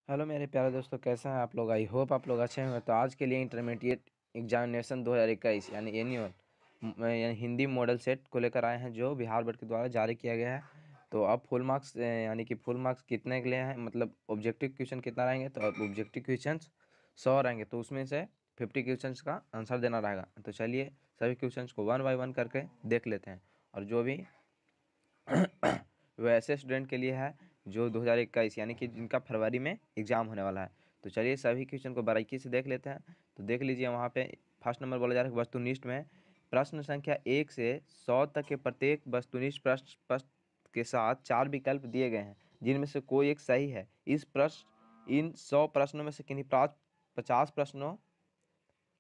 Hello मेरे प्यारे दोस्तों, कैसे हैं आप लोग। आई होप आप लोग अच्छे होंगे। तो आज के लिए इंटरमीडिएट एग्जामिनेशन 2021 यानी एनुअल यानी हिंदी मॉडल सेट को लेकर आए हैं, जो बिहार बोर्ड के द्वारा जारी किया गया है। तो अब फुल मार्क्स यानी कि फुल मार्क्स कितने के लिए हैं, मतलब ऑब्जेक्टिव क्वेश्चन कितना रहेंगे। तो अब ऑब्जेक्टिव क्वेश्चन 100 रहेंगे, तो उसमें से 50 क्वेश्चन का आंसर देना रहेगा। तो चलिए सभी क्वेश्चन को वन बाई वन करके देख लेते हैं। और जो भी वैसे स्टूडेंट के लिए है जो 2021 यानी कि जिनका फरवरी में एग्ज़ाम होने वाला है। तो चलिए सभी क्वेश्चन को बारीकी से देख लेते हैं। तो देख लीजिए, वहाँ पे फर्स्ट नंबर बोला जा रहा है वस्तुनिष्ठ में प्रश्न संख्या 1 से 100 तक के प्रत्येक वस्तुनिष्ठ प्रश्न के साथ 4 विकल्प दिए गए हैं, जिनमें से कोई एक सही है। इन 100 प्रश्नों में से किन्हीं 50 प्रश्नों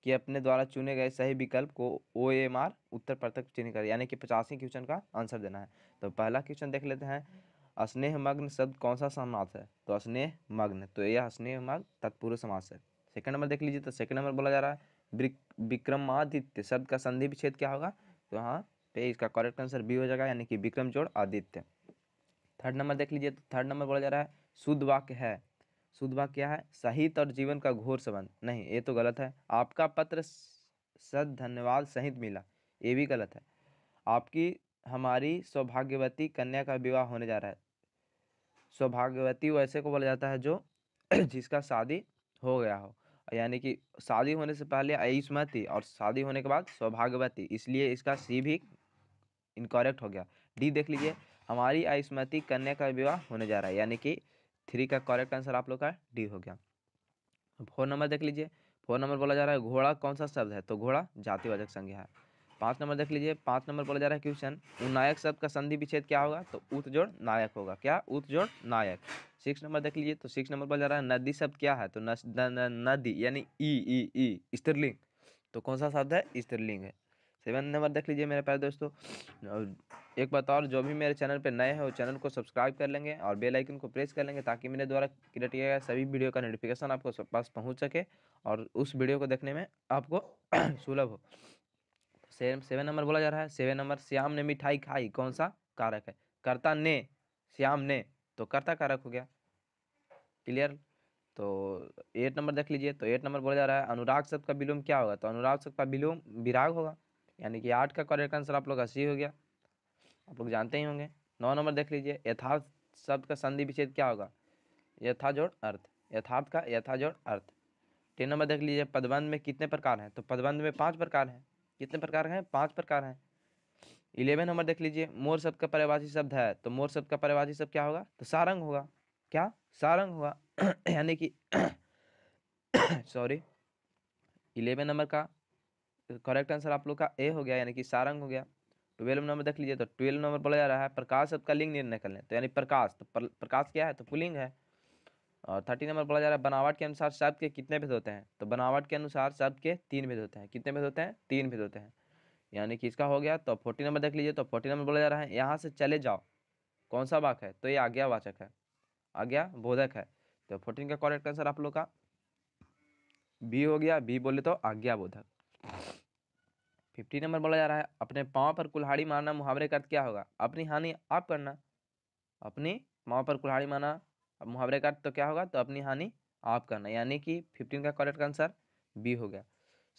कि अपने द्वारा चुने गए सही विकल्प को OMR उत्तर पृथक चिन्ह कर, यानी कि 85 क्वेश्चन का आंसर देना है। तो पहला क्वेश्चन देख लेते हैं। स्नेहमग्न शब्द कौन सा समास है। तो स्नेहमग्न, तो यह स्नेहमग्न तत्पुरुष समास है। सेकंड नंबर देख लीजिए। तो सेकंड नंबर बोला जा रहा है विक्रमादित्य शब्द का संधि विच्छेद क्या होगा। तो यहाँ पे इसका करेक्ट आंसर बी हो जाएगा, यानी कि विक्रम जोड़ आदित्य। थर्ड नंबर देख लीजिए। तो थर्ड नंबर बोला जा रहा है शुद्ध वाक्य है। शुद्ध वाक्य क्या है। साहित्य और जीवन का घोर संबंध। नहीं, ये तो गलत है। आपका पत्र सद धन्यवाद सहित मिला, ये भी गलत है। आपकी हमारी सौभाग्यवती कन्या का विवाह होने जा रहा है। सौभाग्यवती वैसे को बोला जाता है जो जिसका शादी हो गया हो, यानी कि शादी होने से पहले आयुष्मती और शादी होने के बाद सौभाग्यवती, इसलिए इसका सी भी इनकरेक्ट हो गया। डी देख लीजिए, हमारी आयुष्मती कन्या का विवाह होने जा रहा है, यानी कि 3 का करेक्ट आंसर आप लोग का डी हो गया। 4 नंबर देख लीजिए। 4 नंबर बोला जा रहा है घोड़ा कौन सा शब्द है। तो घोड़ा जातिवाचक संज्ञा है। 5 नंबर देख लीजिए। 5 नंबर बोला जा रहा है क्वेश्चन उन्नायक शब्द का संधि विच्छेद क्या होगा। तो उत जोड़ नायक होगा। क्या, उत जोड़ नायक। 6 नंबर देख लीजिए। तो 6 नंबर बोला जा रहा है नदी शब्द क्या है। तो नदी यानी ई स्त्रीलिंग। तो कौन सा शब्द है, स्त्रीलिंग है। 7 नंबर देख लीजिए मेरे प्यारे दोस्तों। और एक बात और, जो भी मेरे चैनल पे नए हैं वो चैनल को सब्सक्राइब कर लेंगे और बेल आइकन को प्रेस कर लेंगे, ताकि मेरे द्वारा क्रिएट किया गया सभी वीडियो का नोटिफिकेशन आपको पास पहुंच सके और उस वीडियो को देखने में आपको सुलभ हो। 7 नंबर बोला जा रहा है। 7 नंबर श्याम ने मिठाई खाई कौन सा कारक है। कर्ता ने, श्याम ने, तो कर्ता कारक हो गया। क्लियर। तो 8 नंबर देख लीजिए। तो 8 नंबर बोला जा रहा है अनुराग शब्द का विलोम क्या होगा। तो अनुराग शब्द का विलोम विराग होगा, यानी कि 8 का करेक्ट आंसर आप लोग का सी हो गया, आप लोग जानते ही होंगे। 9 नंबर देख लीजिए, यथार्थ शब्द का संधि विच्छेद क्या होगा। यथा जोड़ अर्थ, यथार्थ का यथा जोड़ अर्थ। 10 नंबर देख लीजिए, पदबंध में कितने प्रकार हैं। तो पदबंध में 5 प्रकार हैं। कितने प्रकार हैं, 5 प्रकार हैं। 11 नंबर देख लीजिए, मोर शब्द का पर्यायवाची शब्द है। तो मोर शब्द का पर्यायवाची शब्द क्या होगा। तो सारंग होगा। क्या, सारंग होगा यानी कि सॉरी, 11 नंबर का करेक्ट आंसर आप लोग का ए हो गया, यानी कि सारंग हो गया। 12 नंबर देख लीजिए। तो 12 नंबर बोला जा रहा है प्रकाश शब्द का लिंग निर्णय कर लें। तो यानी प्रकाश, तो प्रकाश क्या है, तो पुल्लिंग है। और 13 नंबर बोला जा रहा है बनावट के अनुसार शब्द के कितने भेद होते हैं। तो बनावट के अनुसार शब्द के 3 भेद होते हैं। कितने भेद होते हैं, 3 भेद होते हैं, यानी कि इसका हो गया। तो 14 नंबर देख लीजिए। तो 14 नंबर बोला जा रहा है यहाँ से चले जाओ कौन सा वाक्य है। तो ये आज्ञावाचक है, आज्ञा बोधक है। तो 14 का करेक्ट आंसर आप लोग का बी हो गया। बी बोले तो आज्ञा बोधक। 50 नंबर बोला जा रहा है अपने पाँव पर कुल्हाड़ी मारना मुहावरे का अर्थ क्या होगा। अपनी हानि आप करना, अपनी पाँव पर कुल्हाड़ी मारना मुहावरे का अर्थ तो क्या होगा। तो अपनी हानि आप करना, यानी कि 15 का करेक्ट आंसर बी हो गया।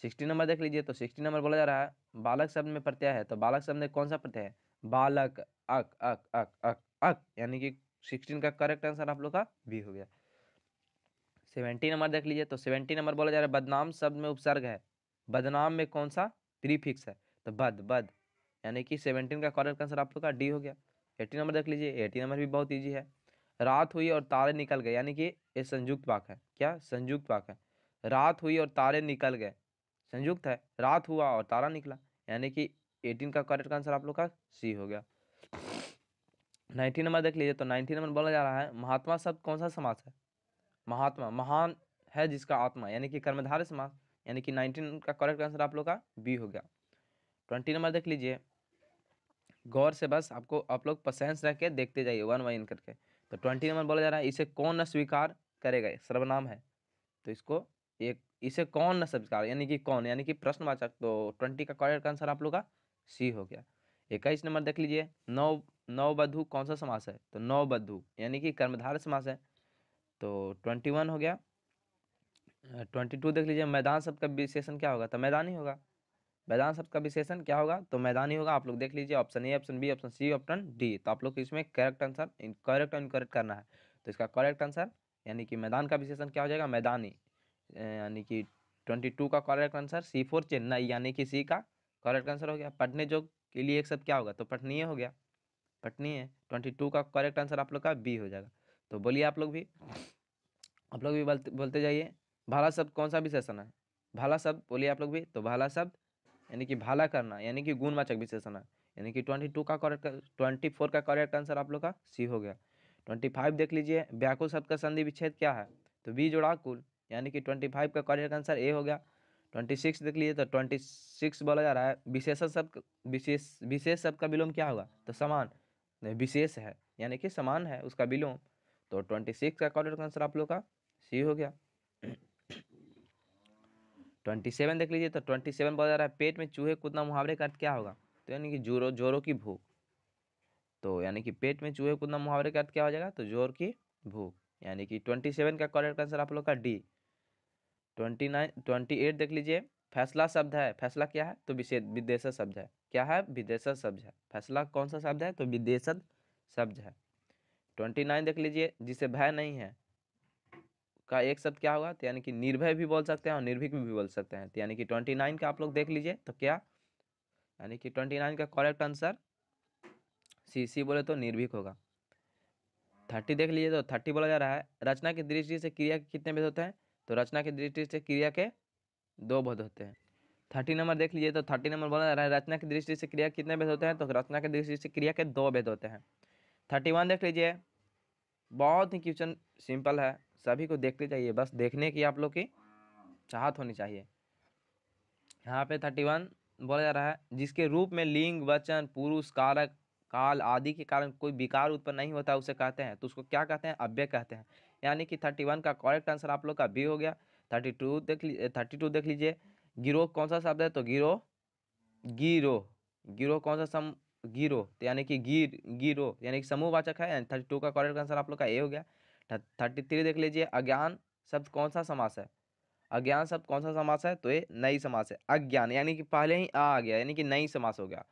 60 नंबर देख लीजिए। तो 60 नंबर बोला जा रहा है बालक शब्द में प्रत्यय है। तो बालक शब्द में कौन सा प्रत्यय है, बालक, अक अक अक अक अक, यानी कि 16 का करेक्ट आंसर आप लोग का बी हो गया। 70 नंबर देख लीजिए। तो 70 नंबर बोला जा रहा है बदनाम शब्द में उपसर्ग है। बदनाम में कौन सा प्रीफिक्स है। तो बद बद, यानी कि 17 का करेक्ट आंसर आप लोग का डी हो गया। 80 नंबर देख लीजिए। 80 नंबर भी बहुत ईजी है। रात हुई और तारे निकल गए, यानी कि ये संयुक्त वाक्य है। क्या, संयुक्त वाक्य है। रात हुई और तारे निकल गए, संयुक्त है। रात हुआ और तारा निकला, यानी कि 18 का करेक्ट आंसर आप लोग का सी हो गया। 90 नंबर देख लीजिए। तो 90 नंबर बोला जा रहा है महात्मा शब्द कौन सा समास है। महात्मा, महान है जिसका आत्मा, यानी कि कर्मधारय समास, यानी कि 19 का करेक्ट आंसर आप लोग का बी हो गया। 20 नंबर देख लीजिए। गौर से बस आपको आप लोग पेशेंस रख के देखते जाइए वन बाई वन करके। तो 20 नंबर बोला जा रहा है इसे कौन न स्वीकार करेगा, सर्वनाम है। तो इसको एक इसे कौन न स्वीकार, यानी कि कौन, यानी कि प्रश्नवाचक। तो 20 का करेक्ट आंसर आप लोग का सी हो गया। 21 नंबर देख लीजिए, नव नववधु कौन सा समास है। तो नववधु यानी कि कर्मधारय समास है। तो 21 हो गया। 22 देख लीजिए, मैदान शब्द का विशेषण क्या होगा, तो मैदानी होगा। मैदान शब्द का विशेषण क्या होगा, तो मैदानी होगा। आप लोग देख लीजिए option A, option B, option C, option D. तो आप लोग को इसमें करेक्ट आंसर, करेक्ट और इनकरेक्ट करना है। तो इसका करेक्ट आंसर यानी कि मैदान का विशेषण क्या हो जाएगा, मैदानी। यानी कि 22 का करेक्ट आंसर C4 चेन्नई, यानी कि सी का करेक्ट आंसर हो गया। पढ़ने जो के लिए एक शब्द क्या होगा, तो पठनीय हो गया, पठनीय। 22 का करेक्ट आंसर आप लोग का बी हो जाएगा। तो बोलिए आप लोग भी बोलते जाइए। भाला शब्द कौन सा विशेषण है, भाला शब्द बोलिए आप लोग भी। तो भाला शब्द यानी कि भाला करना, यानी कि गुणवाचक विशेषण है। यानी कि 24 का करेक्ट आंसर आप लोग का सी हो गया। 25 देख लीजिए, व्याकुल शब्द का संधि विच्छेद क्या है, तो बी जोड़ा कुल, यानी कि 25 का करेक्ट आंसर ए हो गया। 26 देख लीजिए, तो 26 बोला जा रहा है विशेषण शब्द, विशेष शब्द का विलोम क्या होगा, तो समान। विशेष है यानी कि समान है उसका विलोम। तो 26 का करेक्ट आंसर आप लोग का सी हो गया। 27 देख लीजिए, तो 27 बोला जा रहा है पेट में चूहे कूदना, मुहावरे का अर्थ क्या होगा, तो यानी कि जोरों जोरों की भूख। तो यानी कि पेट में चूहे कूदना मुहावरे का अर्थ क्या हो जाएगा, तो जोर की भूख। यानी कि 27 का करेक्ट आंसर आप लोग का डी। 28 देख लीजिए, फैसला शब्द है, फैसला क्या है, तो विदेशज शब्द है। क्या है, विदेशज शब्द है। फैसला कौन सा शब्द है, तो विदेशज शब्द है। 29 देख लीजिए, जिसे भय नहीं है का एक शब्द क्या होगा, तो यानी कि निर्भय भी बोल सकते हैं और निर्भीक भी बोल सकते हैं। तो यानी कि 29 का आप लोग देख लीजिए, तो क्या, यानी कि 29 का करेक्ट आंसर सी बोले तो निर्भीक होगा। 30 देख लीजिए, तो 30 बोला जा रहा है रचना की दृष्टि से क्रिया के कितने भेद होते हैं, तो रचना की दृष्टि से क्रिया के 2 भेद होते हैं। 30 नंबर देख लीजिए, तो 30 नंबर बोला जा रहा है रचना की दृष्टि से क्रिया कितने भेद होते हैं, तो रचना की दृष्टि से क्रिया के 2 भेद होते हैं। 31 देख लीजिए, बहुत ही क्वेश्चन सिंपल है, सभी को देखते जाइए, बस देखने की आप लोग की चाहत होनी चाहिए। यहाँ पे 31 बोला जा रहा है जिसके रूप में लिंग, वचन, पुरुष, कारक, काल आदि के कारण कोई विकार उत्पन्न नहीं होता उसे कहते हैं, तो उसको क्या कहते हैं, अव्यय कहते हैं। यानी कि 31 का करेक्ट आंसर आप लोग का बी हो गया। 32 देख लीजिए, गिरोह कौन सा शब्द है, तो गिरोह, गिरोह, गिरोह कौन सा गिरोह, तो यानी कि गिरोह यानी कि समूहवाचक है। 32 का करेक्ट आंसर आप लोग का ए हो गया। 33 देख लीजिए, अज्ञान शब्द कौन सा समास है, अज्ञान शब्द कौन सा समास है, तो ये नई समास है। अज्ञान यानी कि पहले ही आ गया, यानी कि नई समास हो गया,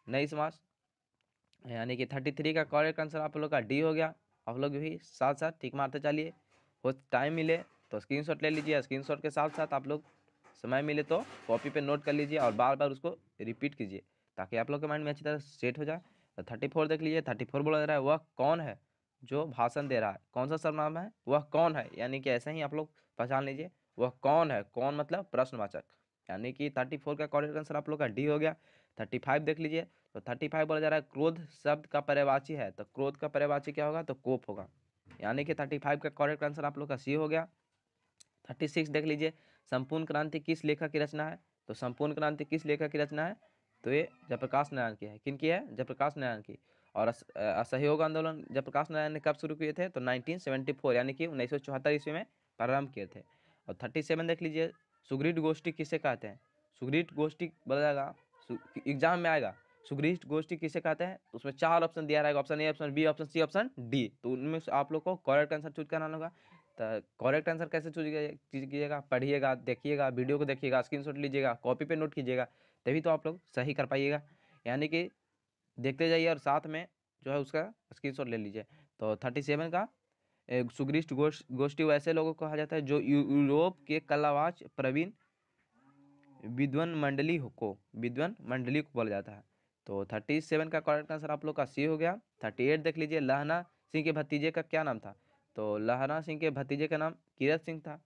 नई समास। यानी कि 33 का करेक्ट आंसर आप लोग का डी हो गया। आप लोग भी साथ साथ टिक मारते चलिए, हो टाइम मिले तो स्क्रीनशॉट ले लीजिए, स्क्रीनशॉट के साथ साथ आप लोग समय मिले तो कॉपी पे नोट कर लीजिए और बार बार उसको रिपीट कीजिए, ताकि आप लोग के माइंड में अच्छी तरह सेट हो जाए। तो 34 देख लीजिए, 34 बोला जा रहा है वह कौन है जो भाषण दे रहा है, कौन सा सर्वनाम है, वह कौन है, यानी कि ऐसे ही आप लोग पहचान लीजिए, वह कौन है, कौन मतलब प्रश्नवाचक। यानी कि 34 का करेक्ट आंसर आप लोग का डी हो गया। 35 देख लीजिए, तो 35 बोला जा रहा है क्रोध शब्द का पर्यायवाची है, तो क्रोध का पर्यायवाची क्या होगा, तो कोप होगा। यानी कि 35 का करेक्ट आंसर आप लोग का सी हो गया। 36 देख लीजिए, संपूर्ण क्रांति किस लेखक की रचना है, तो संपूर्ण क्रांति किस लेखक की रचना है, तो ये जयप्रकाश नारायण की है। किन की है, जयप्रकाश नारायण की। और असहयोग आंदोलन जयप्रकाश नारायण ने कब शुरू किए थे, तो 1974 यानी कि 1974 ईस्वी में प्रारंभ किए थे। और 37 देख लीजिए, सुग्रीव गोष्ठी किसे कहते हैं, सुग्रीव गोष्ठी बोला जाएगा, एग्जाम में आएगा, सुग्रीव गोष्ठी किसे कहते हैं, तो उसमें 4 ऑप्शन दिया रहेगा, option A, option B, option C, option D. तो उनमें से आप लोग को करेक्ट आंसर चूज करना होगा। तो करेक्ट आंसर कैसे चूज कीजिएगा, पढ़िएगा, देखिएगा, वीडियो को देखिएगा, स्क्रीनशॉट लीजिएगा, कॉपी पे नोट कीजिएगा, तभी तो आप लोग सही कर पाइएगा। यानी कि देखते जाइए और साथ में जो है उसका स्क्रीनशॉट ले लीजिए। तो 37 का सुग्रीव गोष्ठी वैसे लोगों को कहा जाता है जो यूरोप के कलावाच प्रवीण विद्वान मंडली को बोला जाता है। तो 37 का करेक्ट आंसर आप लोग का सी हो गया। 38 देख लीजिए, लहना सिंह के भतीजे का क्या नाम था, तो लहना सिंह के भतीजे का नाम कीरत सिंह था।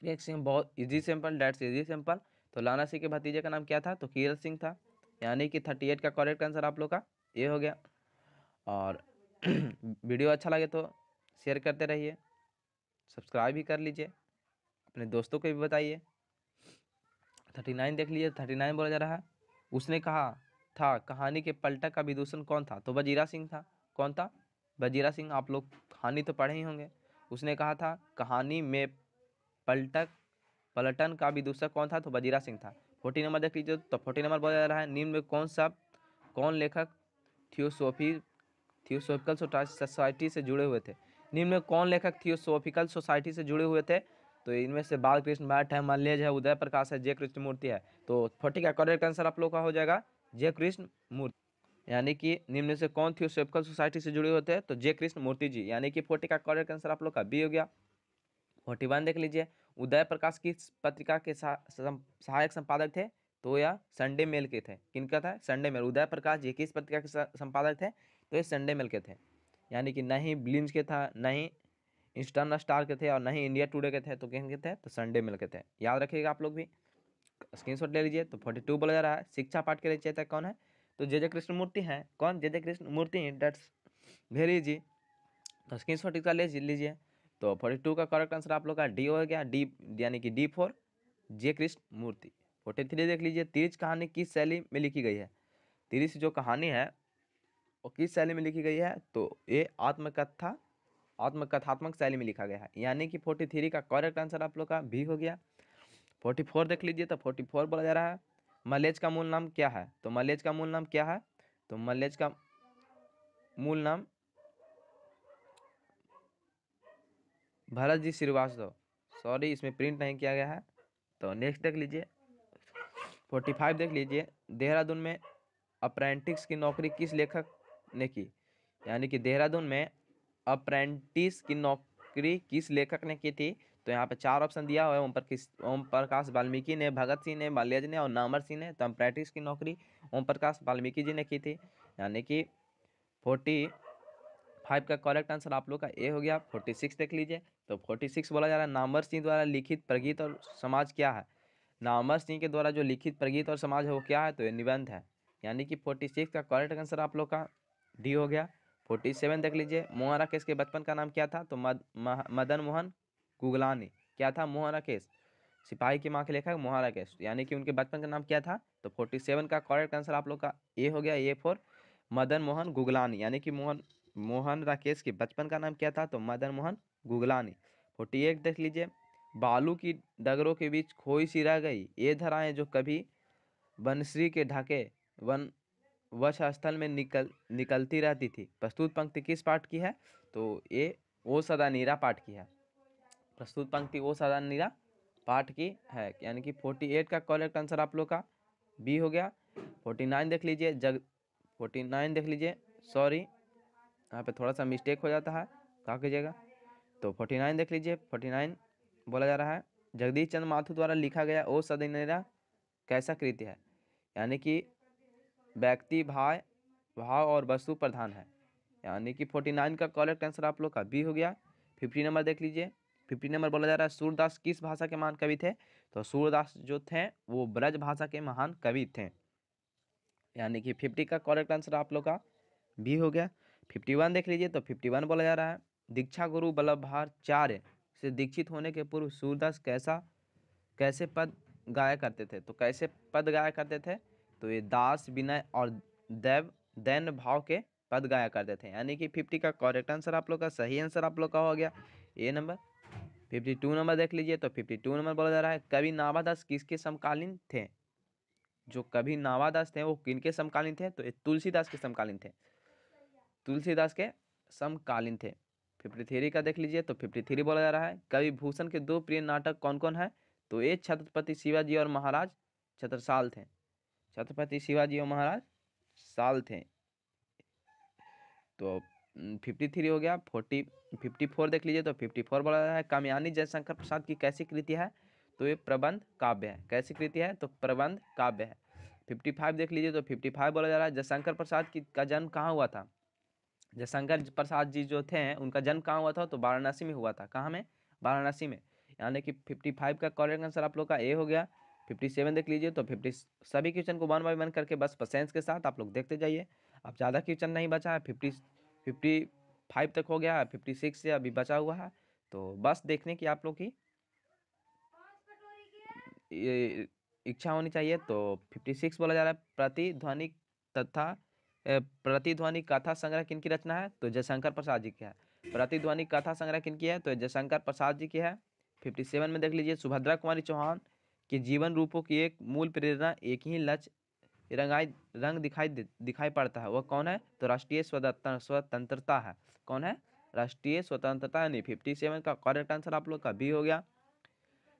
कीरत सिंह बहुत easy simple, that's easy simple. तो लहना सिंह के भतीजे का नाम क्या था, तो कीरत सिंह था। यानी कि 38 का करेक्ट आंसर आप लोग का ये हो गया। और वीडियो अच्छा लगे तो शेयर करते रहिए, सब्सक्राइब भी कर लीजिए, अपने दोस्तों को भी बताइए। 39 देख लीजिए, 39 बोला जा रहा है उसने कहा था कहानी के पलटक का विदूषण कौन था, तो वजीरा सिंह था। कौन था, वजीरा सिंह। आप लोग कहानी तो पढ़े ही होंगे। उसने कहा था कहानी में पलटन का विदूषक कौन था, तो वजीरा सिंह था। 40 नंबर देख लीजिए, तो 40 नंबर बोला जा रहा है निम्न में कौन लेखक थियोसॉफिकल सोसाइटी से जुड़े हुए थे, निम्न में कौन लेखक थियोसॉफिकल सोसाइटी से जुड़े हुए थे? तो इनमें से बालकृष्ण भट्ट है, मल्लेज है, उदय प्रकाश है, जय कृष्णमूर्ति है। तो 40 का करेक्ट आंसर आप लोग का हो जाएगा जय कृष्ण मूर्ति। यानी कि निम्न से कौन थियोसॉफिकल सोसाइटी से जुड़े होते हैं? तो जय कृष्ण मूर्ति जी। यानी कि 40 का करेक्ट आंसर आप लोग का बी हो गया। 41 देख लीजिए, उदय प्रकाश किस पत्रिका के सहायक संपादक थे? तो यह संडे मेल के थे। किनका था? Sunday mail. उदय प्रकाश जी किस पत्रिका के संपादक थे? तो ये संडे मेल के थे। यानी कि नहीं ब्लिंच के था, नहीं ईस्टर्न स्टार के थे और नहीं इंडिया टुडे के थे। तो किन के थे? तो संडे मेल के थे। याद रखिएगा आप लोग भी, स्क्रीनशॉट ले लीजिए। तो 42 बोला जा रहा है शिक्षा पाठ के रचयिता कौन है? तो जे जे कृष्णमूर्ति हैं। कौन? J J Krishnamurti. That's very easy. तो स्क्रीनशॉट इसका ले लीजिए। तो 42 का करेक्ट आंसर आप लोग का डी हो गया, डी यानी कि डी फॉर जे कृष्ण मूर्ति। 43 देख लीजिए, तिरछ कहानी किस शैली में लिखी गई है? तिरछ जो कहानी है वो किस शैली में लिखी गई है? तो ये आत्मकथात्मक शैली में लिखा गया है। यानी कि 43 का करेक्ट आंसर आप लोग का बी हो गया। 44 देख लीजिए। तो 44 बोला जा रहा है मलेज का मूल नाम क्या है? तो मलेज का मूल नाम क्या है? तो मलेज का मूल नाम भरत जी श्रीवास्तव। सॉरी, इसमें प्रिंट नहीं किया गया है। तो नेक्स्ट देख लीजिए, 45 देख लीजिए, देहरादून में अप्रेंटिस की नौकरी किस लेखक ने की? यानी कि देहरादून में अप्रेंटिस की नौकरी किस लेखक ने की थी? तो यहाँ पे 4 ऑप्शन दिया हुआ है, ओम प्रकाश वाल्मीकि ने, भगत सिंह ने, मल्लेज ने और नामर सिंह ने। तो अप्रेंटिस की नौकरी ओम प्रकाश वाल्मीकि जी ने की थी। यानी कि 45 का करेक्ट आंसर आप लोग का ए हो गया। 46 देख लीजिए। तो 46 बोला जा रहा है नामवर सिंह द्वारा लिखित प्रगीत और समाज क्या है? नामवर सिंह के द्वारा जो लिखित प्रगीत और समाज है वो क्या है? तो ये निबंध है। यानी कि 46 का करेक्ट आंसर आप लोग का डी हो गया। 47 देख लीजिए, मोहन राकेश के बचपन का नाम क्या था? तो मदन मोहन गुगलानी। क्या था? मोहन राकेश, सिपाही की माँ के लेखक मोहन राकेश। यानी कि उनके बचपन का नाम क्या था? तो 47 का करेक्ट आंसर आप लोग का ए हो गया, ए फॉर मदन मोहन गुगलानी। यानी कि मोहन राकेश के बचपन का नाम क्या था? तो मदन मोहन गुगलानी। 48 देख लीजिए, बालू की डगरों के बीच खोई सी रह गई ये धराएं जो कभी वनश्री के ढाके वन वश स्थल में निकलती रहती थी। प्रस्तुत पंक्ति किस पाठ की है? तो ये ओ सदा नीरा पाठ की है। प्रस्तुत पंक्ति ओ सदा नीरा पाठ की है। यानी कि 48 का करेक्ट आंसर आप लोग का बी हो गया। 49 देख लीजिए, 49 देख लीजिए, सॉरी यहाँ पे थोड़ा सा मिस्टेक हो जाता है, क्या कीजिएगा। तो 49 देख लीजिए। 49 बोला जा रहा है जगदीश चंद्र माथुर द्वारा लिखा गया ओ सदनेरा कैसा कृत्य है? यानी कि व्यक्ति भाव और वस्तु प्रधान है। यानी कि 49 का करेक्ट आंसर आप लोग का बी हो गया। 50 नंबर देख लीजिए। 50 नंबर बोला जा रहा है सूरदास किस भाषा के महान कवि थे? तो सूरदास जो थे वो ब्रज भाषा के महान कवि थे। यानी कि 50 का करेक्ट आंसर आप लोग का बी हो गया। 51 देख लीजिए। तो 51 बोला जा रहा है दीक्षा गुरु वल्लभाचार्य से दीक्षित होने के पूर्व सूरदास कैसे पद गाया करते थे? तो कैसे पद गाया करते थे? तो ये दास, विनय और दैन्य भाव के पद गाया करते थे। यानी कि 50 का करेक्ट आंसर आप लोग का सही आंसर आप लोग का हो गया ए नंबर। 52 नंबर देख लीजिए। तो 52 नंबर बोला जा रहा है कवि नाभादास किसके समकालीन थे? जो कवि नाभादास थे वो किनके समकालीन थे? तो ये तुलसीदास के समकालीन थे। तुलसीदास के समकालीन थे। 53 का देख लीजिए। तो 53 बोला जा रहा है कवि भूषण के 2 प्रिय नाटक कौन कौन है? तो एक छत्रपति शिवाजी और महाराज छत्रसाल थे। छत्रपति शिवाजी और महाराज साल थे। तो 53 हो गया। 54 देख लीजिए। तो 54 बोला जा रहा है कामयानी जयशंकर प्रसाद की कैसी कृति है? तो ये प्रबंध काव्य है। कैसी कृति है? तो प्रबंध काव्य है। 55 देख लीजिए। तो 55 बोला जा रहा है जयशंकर प्रसाद का जन्म कहाँ हुआ था? जयशंकर प्रसाद जी जो थे उनका जन्म कहाँ हुआ था? तो वाराणसी में हुआ था। कहाँ में? वाराणसी में। यानी कि 55 का करेक्ट आंसर आप लोग का ए हो गया। 57 देख लीजिए। तो 50 सभी क्वेश्चन को 1 बाय 1 करके बस पेशेंस के साथ आप लोग देखते जाइए। अब ज़्यादा क्वेश्चन नहीं बचा है, 55 तक हो गया है, 56 से अभी बचा हुआ है। तो बस देखने की आप लोग की ये इच्छा होनी चाहिए। तो 56 बोला जा रहा है प्रतिध्वनि तथा प्रतिध्वनि कथा संग्रह किनकी रचना है? तो जयशंकर प्रसाद जी की है। प्रतिध्वनि कथा संग्रह किनकी है? तो जयशंकर प्रसाद जी की है। 57 में देख लीजिए सुभद्रा कुमारी चौहान के जीवन रूपों की एक मूल प्रेरणा एक ही लक्ष्य रंग दिखाई पड़ता है, वह कौन है? तो राष्ट्रीय स्वतंत्रता है। कौन है? राष्ट्रीय स्वतंत्रता यानी 57 का करेक्ट आंसर आप लोग का बी हो गया।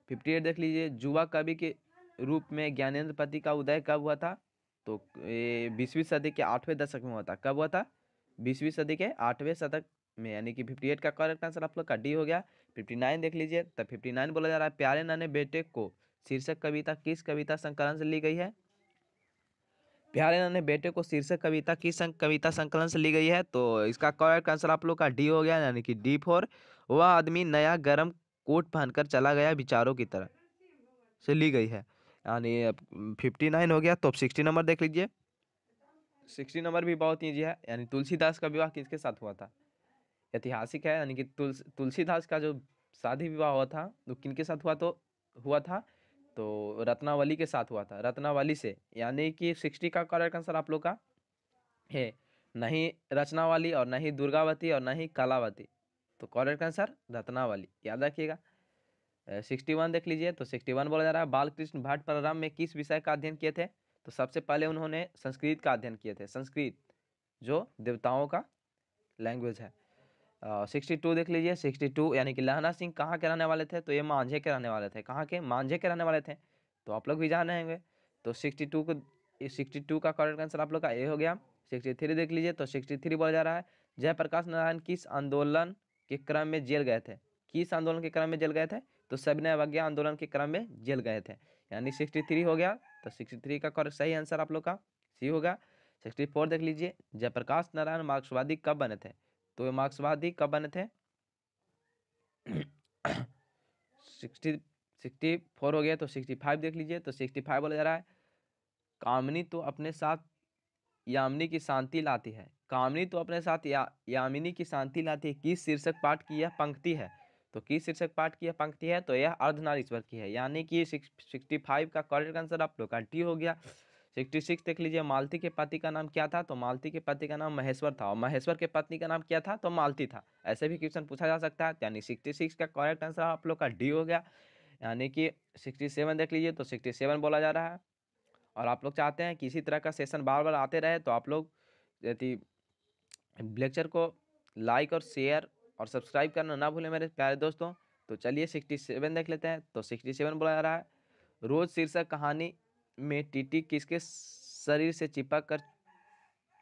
58 देख लीजिए, युवा कवि के रूप में ज्ञानेंद्र पति का उदय कब हुआ था? तो 20वीं सदी के 8वें दशक में हुआ था। कब हुआ था? 20वीं सदी के 8वें शतक में, यानी कि 58 का करेक्ट आंसर आप लोग का डी हो गया। 59 देख लीजिए, तो 59 बोला जा रहा है प्यारे नन्हे बेटे को शीर्षक कविता किस कविता संकलन से ली गई है? प्यारे नन्हे बेटे को शीर्षक कविता किस कविता संकलन से ली गई है? तो इसका करेक्ट आंसर आप लोग का डी हो गया, यानी कि डी फॉर वह आदमी नया गरम कोट पहनकर चला गया विचारों की तरह से ली गई है। यानी अब 59 हो गया। तो अब 60 नंबर देख लीजिए। 60 नंबर भी बहुत ईजी है, यानी तुलसीदास का विवाह किसके साथ हुआ था? ऐतिहासिक है, यानी कि तुलसीदास का जो शादी विवाह हुआ था वो किनके साथ हुआ था तो रत्नावली के साथ हुआ था, रत्नावली से। यानी कि 60 का करेक्ट आंसर आप लोग का है नहीं रचनावली और नहीं दुर्गावती और नहीं कलावती, तो करेक्ट आंसर रत्नावली, याद रखिएगा। 61 देख लीजिए, तो 61 बोला जा रहा है बालकृष्ण भट्ट प्रारंभ में किस विषय का अध्ययन किए थे? तो सबसे पहले उन्होंने संस्कृत का अध्ययन किए थे, संस्कृत जो देवताओं का लैंग्वेज है। 62 देख लीजिए, 62 यानी कि लहना सिंह कहाँ के रहने वाले थे? तो ये मांझे के रहने वाले थे। कहाँ के? मांझे के रहने वाले थे, तो आप लोग भी जान रहे होंगे। तो 62 का करेक्ट आंसर आप लोग का ए हो गया। 63 देख लीजिए, तो 63 बोला जा रहा है जयप्रकाश नारायण किस आंदोलन के क्रम में जेल गए थे? किस आंदोलन के क्रम में जेल गए थे? तो सविनय अवज्ञा आंदोलन के क्रम में जेल गए थे, यानी 63 हो गया। तो 63 का करेक्ट सही आंसर आप लोग का सी होगा। 64 देख लीजिए, जयप्रकाश नारायण मार्क्सवादी कब बने थे? तो ये मार्क्सवादी कब बने थे? 64 हो गया। तो 65 देख लीजिए, तो 65 बोला जा रहा है कामनी तो अपने साथ यामिनी की शांति लाती है, कामनी तो अपने साथ यामिनी की शांति लाती है, किस शीर्षक पाठ की यह पंक्ति है? तो किस शीर्षक पाठ की यह पंक्ति है? तो यह अर्धनारीश्वर की है, यानी कि 65 का करेक्ट आंसर आप लोग का डी हो गया। 66 देख लीजिए, मालती के पति का नाम क्या था? तो मालती के पति का नाम महेश्वर था, और महेश्वर के पत्नी का नाम क्या था? तो मालती था। ऐसे भी क्वेश्चन पूछा जा सकता है, यानी 66 का करेक्ट आंसर आप लोग का डी हो गया। यानी कि 67 देख लीजिए, तो 67 बोला जा रहा है, और आप लोग चाहते हैं कि इसी तरह का सेशन बार बार आते रहे, तो आप लोग यदि लेक्चर को लाइक और शेयर और सब्सक्राइब करना ना भूलें मेरे प्यारे दोस्तों। तो चलिए 67 देख लेते हैं। तो 67 बोला जा रहा है रोज शीर्षक कहानी में टीटी किसके शरीर से चिपक कर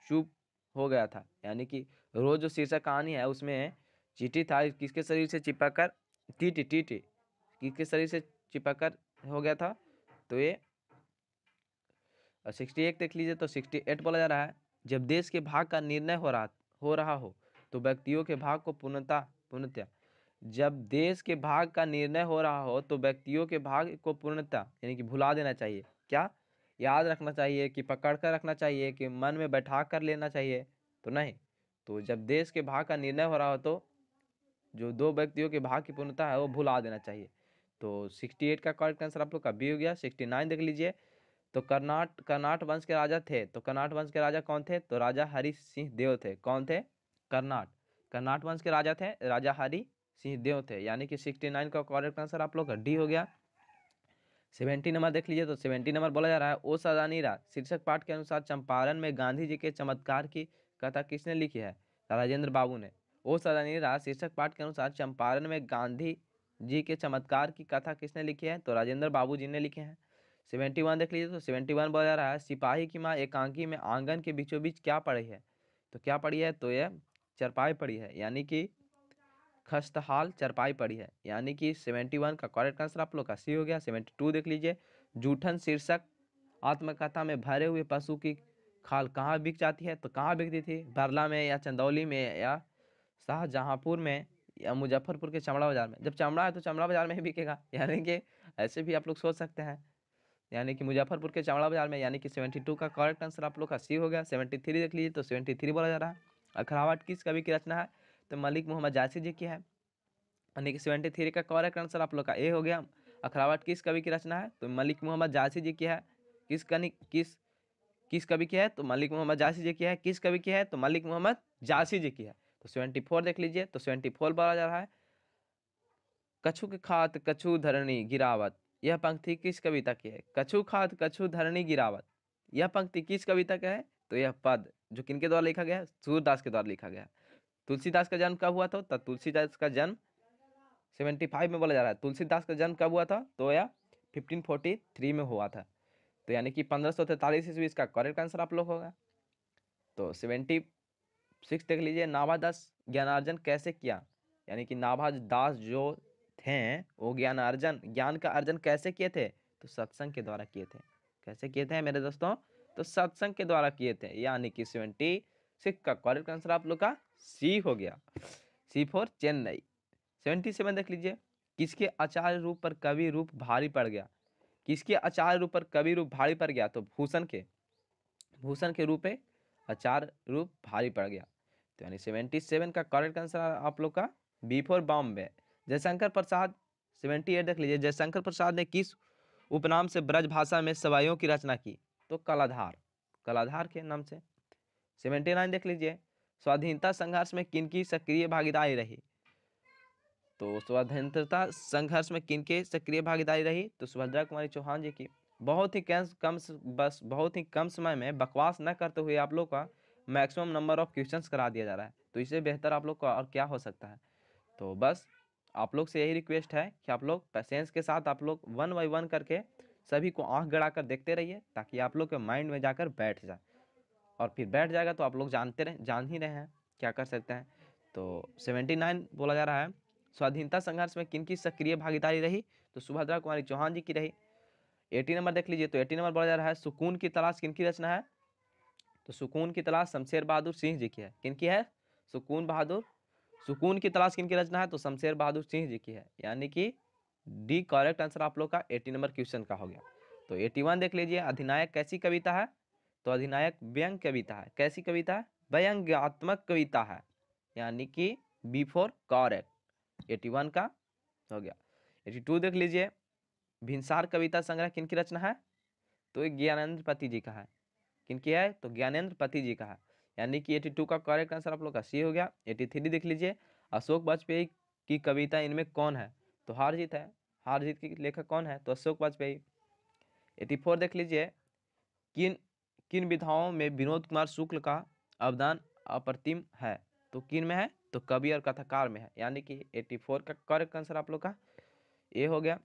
चुप हो गया था? यानी कि रोज जो शीर्षक कहानी है उसमें चीटी था, किसके शरीर से चिपक कर टीटी टीटी किसके शरीर से चिपक कर हो गया था? तो ये 68 देख लीजिए, तो 68 बोला जा रहा है जब देश के भाग का निर्णय हो रहा हो तो व्यक्तियों के भाग को पूर्णतः जब देश के भाग का निर्णय हो रहा हो तो व्यक्तियों के भाग को पूर्णतः यानी कि भुला देना चाहिए। क्या याद रखना चाहिए कि पकड़ कर रखना चाहिए कि मन में बैठा कर लेना चाहिए? तो नहीं, तो जब देश के भाग का निर्णय हो रहा हो तो जो दो व्यक्तियों के भाग की पूर्णता है वो भुला देना चाहिए। तो 68 का करेक्ट आंसर आप लोग का बी हो गया। 69 देख लीजिए, तो कर्नाट वंश के राजा थे, तो कर्नाट वंश के राजा कौन थे? तो राजा हरि सिंह देव थे। कौन थे? कर्नाट वंश के राजा थे राजा हरि सिंह देव थे, यानी कि 69 का करेक्ट आंसर आप लोग का डी हो गया। 70 नंबर देख लीजिए, तो 70 नंबर बोला जा रहा है ओ सदानी रात शीर्षक पाठ के अनुसार चंपारण में गांधी जी के चमत्कार की कथा किसने लिखी है? राजेंद्र बाबू ने। ओ सदानी रात शीर्षक पाठ के अनुसार चंपारण में गांधी जी के चमत्कार की कथा किसने लिखी है? तो राजेंद्र बाबू जी ने लिखे हैं। 71 देख लीजिए, तो 71 बोला जा रहा है सिपाही की माँ एकांकी में आंगन के बीचों बीच क्या पढ़ी है? तो क्या पढ़ी है? तो यह चरपाई पढ़ी है, यानी कि खस्तहाल चरपाई पड़ी है, यानी कि 71 का करेक्ट आंसर आप लोग का सी हो गया। 72 देख लीजिए, जूठन शीर्षक आत्मकथा में भरे हुए पशु की खाल कहाँ बिक जाती है? तो कहाँ बिकती थी? बरला में या चंदौली में या शाहजहांपुर में या मुजफ्फरपुर के चमड़ा बाजार में? जब चमड़ा है तो चमड़ा बाजार में ही बिकेगा, यानी कि ऐसे भी आप लोग सोच सकते हैं, यानी कि मुजफ्फरपुर के चमड़ा बाजार में, यानी कि 72 का करेक्ट आंसर आप लोग का सी हो गया। 73 देख लीजिए, तो 73 बोला जा रहा है अखरावट किस कवि की रचना है? तो मलिक मोहम्मद जायसी जी की है, यानी कि 73 का करेक्ट आंसर आप लोग का ए हो गया। अखरावट किस कवि की रचना है? तो मलिक मोहम्मद जायसी जी की है। किस कवि की है? तो मलिक मोहम्मद जायसी जी की है। किस कवि की है? तो मलिक मोहम्मद जायसी जी की है। तो 74 देख लीजिए, तो 74 बोला जा रहा है कछु के खात कछु धरणी गिरावत, यह पंक्ति किस कविता की है? कछु खात कछु धरणी गिरावत, यह पंक्ति किस कविता का है? तो यह पद जो किनके द्वारा लिखा गया है? सूरदास के द्वारा लिखा गया है। तुलसीदास का जन्म कब हुआ था? तो तुलसीदास का जन्म 75 में बोला जा रहा है। तुलसीदास का जन्म कब हुआ था? तो या 1543 में हुआ था। तो यानी कि 1543 ईस्वी इसका करेक्ट आंसर आप लोग होगा। तो 76 देख लीजिए, नाभादास ज्ञानार्जन कैसे किया? यानी कि नाभादास जो थे वो ज्ञान का अर्जन कैसे किए थे? तो सत्संग के द्वारा किए थे। कैसे किए थे मेरे दोस्तों? तो सत्संग के द्वारा किए थे। यानी कि 76 का करेक्ट आंसर आप लोग का सी हो गया, सी फॉर चेन्नई। 77 देख लीजिए, किसके आचार्य रूप पर कवि रूप भारी पड़ गया? किसके आचार्य रूप पर कवि रूप भारी पड़ गया? तो भूषण के रूप पे आचार्य रूप भारी पड़ गया। तो यानी 77 का करेक्ट आंसर आप लोग का बी फॉर बॉम्बे। जयशंकर प्रसाद 78 देख लीजिए, जयशंकर प्रसाद ने किस उपनाम से ब्रज भाषा में सवाइयों की रचना की? तो कलाधार, कलाधार के नाम से। 79 देख लीजिए, स्वाधीनता संघर्ष में किनकी सक्रिय भागीदारी रही? तो स्वतंत्रता संघर्ष में किनके सक्रिय भागीदारी रही? तो सुभद्रा कुमारी चौहान जी की। बहुत ही कम समय में बकवास न करते हुए आप लोग का मैक्सिमम नंबर ऑफ क्वेश्चंस करा दिया जा रहा है, तो इससे बेहतर आप लोग का और क्या हो सकता है? तो बस आप लोग से यही रिक्वेस्ट है कि आप लोग पेशेंस के साथ आप लोग 1 बाय 1 करके सभी को आंख गड़ा कर देखते रहिए, ताकि आप लोग के माइंड में जाकर बैठ जाए, और फिर बैठ जाएगा तो आप लोग जान ही रहे हैं क्या कर सकते हैं। तो 79 बोला जा रहा है, स्वाधीनता संघर्ष में किनकी सक्रिय भागीदारी रही? तो सुभद्रा कुमारी चौहान जी की रही। 80 नंबर देख लीजिए, तो 80 नंबर बोला जा रहा है, सुकून की तलाश किनकी रचना है? तो सुकून की तलाश शमशेर बहादुर सिंह जी की है। किनकी है? सुकून की तलाश किनकी रचना है? तो शमशेर बहादुर सिंह जी की है। यानी कि डी करेक्ट आंसर आप लोग का 80 नंबर क्वेश्चन का हो गया। तो 81 देख लीजिए, अधिनायक कैसी कविता है? तो अधिनायक व्यंग कविता है। कैसी कविता है? व्यंग्यात्मक कविता है। यानी कि बी फॉर करेक्ट, 81 का हो गया। 82 देख लीजिए, भिनसार कविता संग्रह किनकी रचना है? तो ये ज्ञानेंद्र पति जी का है। किनकी है? तो ज्ञानेंद्र पति जी का है। यानी कि 82 का करेक्ट आंसर आप लोग का सी हो गया। 83 देख लीजिए, अशोक वाजपेयी की कविता इनमें कौन है? तो हार जीत है। हार जीत की लेखक कौन है? तो अशोक वाजपेयी। 84 देख लीजिए, किन किन विधाओं में विनोद कुमार शुक्ल का अवदान अप्रतिम है? तो किन में है? तो कवि और कथाकार में है। यानी कि 84 का करेक्ट आंसर आप लोग का ए हो गया।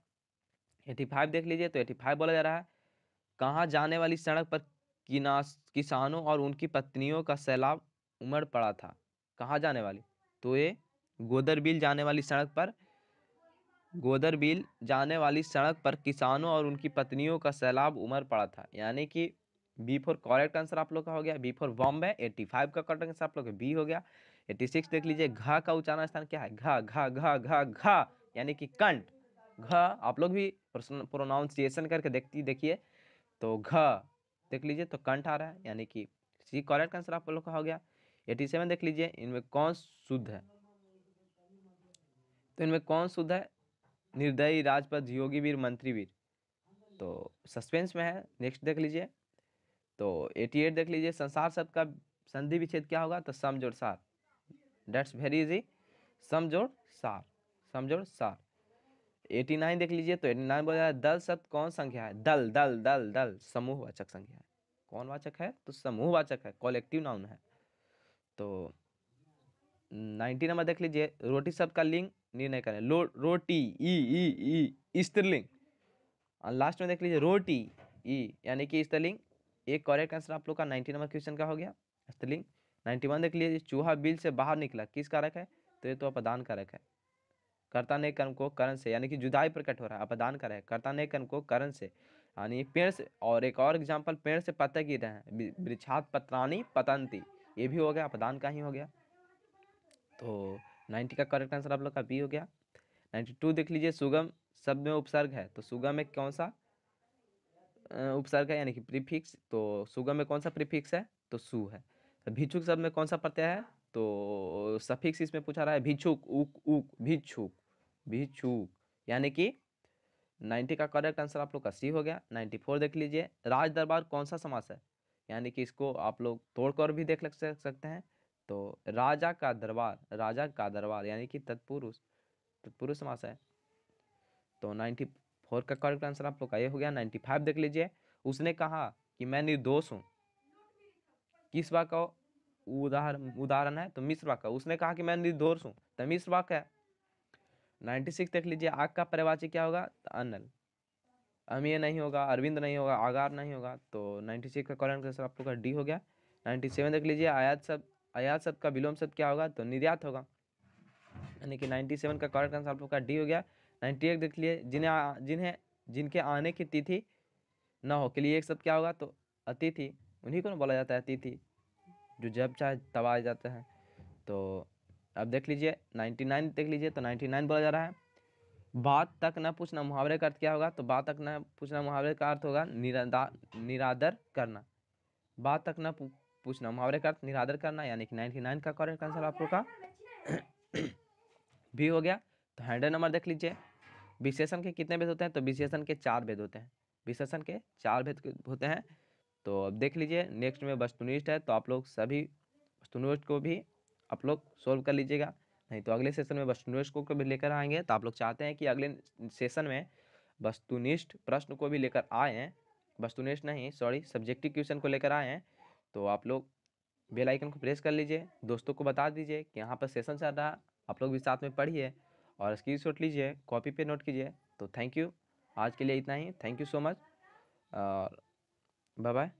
85 देख लीजिए, तो 85 बोला जा रहा है, कहाँ जाने वाली सड़क पर किसानों और उनकी पत्नियों का सैलाब उमड़ पड़ा था? कहाँ जाने वाली? तो ये गोदरबिल जाने वाली सड़क पर किसानों और उनकी पत्नियों का सैलाब उमड़ पड़ा था। यानी कि बी फॉर करेक्ट आंसर आप लोग का हो गया, बी फॉर बॉम्बे। 85 का करेक्ट आंसर आप लोग का बी हो गया। 86 देख लीजिए, घ का उच्चारण स्थान क्या है? घ घ घ घ घ, यानी कि कंठ। घ आप लोग भी प्रोनाउंसिएशन करके देखिए, तो घ देख लीजिए, तो कंठ आ रहा है। यानी कि सी करेक्ट आंसर आप लोग का हो गया। 87 देख लीजिए, इनमें कौन शुद्ध है? तो इनमें कौन शुद्ध है? निर्दयी, राजपद, योगी वीर, मंत्री वीर। तो सस्पेंस में है, नेक्स्ट देख लीजिए। तो 88 देख लीजिए, संसार शब्द का संधि विच्छेद क्या होगा? तो समजोड़ सार। दैट्स वेरी इजी, समजोड़ सार, समजोड़ सार। 89 देख लीजिए, तो 89 बोला है, दल शब्द कौन संख्या है? दल दल दल दल समूहवाचक संख्या है। कौन वाचक है? तो समूहवाचक है, कॉलेक्टिव नाउन है। तो 90 नंबर देख लीजिए, रोटी शब्द का लिंग निर्णय करें। रोटी, ई स्त्रीलिंग। और लास्ट में देख लीजिए, रोटी ई, यानी कि स्त्रीलिंग। एक करेक्ट आंसर आप लोग का 90 नंबर क्वेश्चन का हो गया, स्त्रीलिंग। 91 देख लीजिए, चूहा बिल से बाहर निकला, किस कारक है? तो ये तो अपदान कारक है। कर्ता ने कर्म को करण से, यानी कि जुदाई प्रकट हो रहा है, अपदान कर है। कर्ता ने कर्म को करण से, यानी पेड़ से। और एक और एग्जांपल, पेड़ से पत्ते गिर रहे हैं, वृक्षात पत्राणि पतंती, ये भी हो गया, अपदान का ही हो गया। तो 90 का करेक्ट आंसर आप लोग का बी हो गया। 92 देख लीजिए, सुगम शब्द में उपसर्ग है, तो सुगम में कौन सा उपसर्ग है? यानी कि प्रीफिक्स। तो सुगम में कौन सा प्रीफिक्स है? तो सु है। तो भिक्षुक शब्द में कौन सा प्रत्यय है? तो सफिक्स इसमें पूछा रहा है, भिक्षुक, उक उक, भिक्षुक, भिक्षुक। यानी कि 90 का करेक्ट आंसर आप लोग का सी हो गया। 94 देख लीजिए, राज दरबार कौन सा समास है? यानी कि इसको आप लोग तोड़कर भी देख सकते हैं। तो राजा का दरबार यानी कि तत्पुरुष समास है। तो 94 का करेक्ट आंसर आप लोग का ये हो गया। 95 देख लीजिए, उसने कहा कि मैं निर्दोष हूँ, किस बात का उदाहरण है तो मिश्र वाक्य। उसने कहा कि मैं निर्दोष हूँ तो मिश्र वाक्य है। 96 देख लीजिए, आग का पर्यायवाची क्या होगा? तो अनल। अमीय नहीं होगा, अरविंद नहीं होगा, आगार नहीं होगा, तो 96 का करेक्ट आंसर आप लोग का डी हो गया। 97 देख लीजिए, आयात शब्द का विलोम शब्द क्या होगा? तो निर्यात होगा, यानी कि 97 का करेक्ट आंसर आप लोग का डी हो गया। 98 देख लिए, जिनके आने की तिथि न हो के लिए एक शब्द क्या होगा? तो अतिथि। उन्हीं को ना बोला जाता है अतिथि, जो जब चाहे तब आ जाते हैं। तो अब देख लीजिए 99 देख लीजिए, तो 99 बोला जा रहा है, बात तक न पूछना मुहावरे का अर्थ क्या होगा? तो बात तक न पूछना मुहावरे का अर्थ होगा निरादर करना। बात तक न पूछना मुहावरे का अर्थ निरादर करना, यानी कि 99 का करेक्ट आंसर आप लोग का भी हो गया। तो 100 नंबर देख लीजिए, विशेषण के कितने भेद होते हैं? तो विशेषण के 4 भेद होते हैं। विशेषण के 4 भेद होते हैं। तो अब देख लीजिए नेक्स्ट में वस्तुनिष्ठ है, तो आप लोग सभी वस्तुनिष्ठ को भी आप लोग सोल्व कर लीजिएगा, नहीं तो अगले सेशन में वस्तुनिष्ठ को भी लेकर आएंगे। तो आप लोग चाहते हैं कि अगले सेशन में वस्तुनिष्ठ प्रश्न को भी लेकर आए हैं, वस्तुनिष्ठ नहीं सॉरी सब्जेक्टिव क्वेश्चन को लेकर आए हैं। तो आप लोग बेल आइकन को प्रेस कर लीजिए, दोस्तों को बता दीजिए कि यहाँ पर सेशन चल रहा है, आप लोग भी साथ में पढ़िए और स्क्रीनशॉट लीजिए, कॉपी पे नोट कीजिए। तो थैंक यू, आज के लिए इतना ही। थैंक यू सो मच और बाय बाय।